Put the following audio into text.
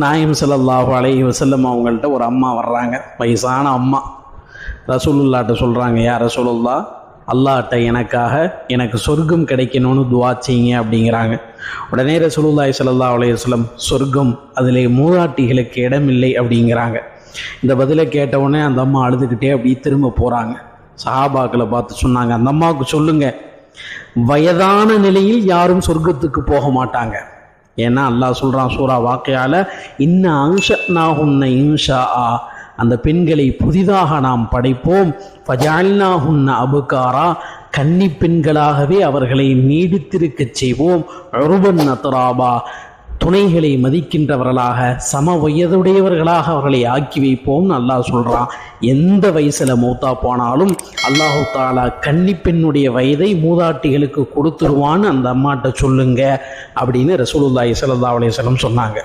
நாயகம் ஸல்லல்லாஹு அலைஹி வஸல்லம் அவங்கள்ட்ட ஒரு அம்மா வர்றாங்க, வயசான அம்மா. ரசூலுல்லாஹ்ட்ட சொல்கிறாங்க, யா ரசூலுல்லாஹ், அல்லாஹ்ட்ட எனக்கு சொர்க்கம் கிடைக்கணும்னு துவா செய்யுங்க அப்படிங்கிறாங்க. உடனே ரசூலுல்லாஹி ஸல்லல்லாஹு அலைஹி வஸல்லம், சொர்க்கம் அதில் மூதாட்டிகளுக்கு இடமில்லை அப்படிங்கிறாங்க. இந்த பதிலை கேட்டவுடனே அந்த அம்மா அழுதுகிட்டே அப்படியே திரும்ப போகிறாங்க. சஹாபாக்களை பார்த்து சொன்னாங்க, அந்த அம்மாவுக்கு சொல்லுங்க, வயதான நிலையில் யாரும் சொர்க்கத்துக்கு போக மாட்டாங்க. ஏன்னா அல்லாஹ் சொல்கிறான் சூரா வாக்கியால, இன்ன அன்ஷஅனாஹுன்ன இன்ஷாஆ, அந்த பெண்களை புதிதாக நாம் படைப்போம், ஃபஜஅல்னாஹுன்ன அபுகாரா, கன்னி பெண்களாகவே அவர்களை நீடித்திருக்கச் செய்வோம், உருபன் அத்ராபா, துணைகளை மதிக்கின்றவர்களாக சம வயதுடையவர்களாக அவர்களை ஆக்கி வைப்போம்னு அல்லாஹ் சொல்கிறான். எந்த வயசில் மூத்தா போனாலும் அல்லாஹு தாலா கன்னிப்பெண்ணுடைய வயதை மூதாட்டிகளுக்கு கொடுத்துருவான்னு அந்த அம்மாட்ட சொல்லுங்க அப்படின்னு ரசூலுல்லாஹி ஸல்லல்லாஹு அலைஹி வஸல்லம் சொன்னாங்க.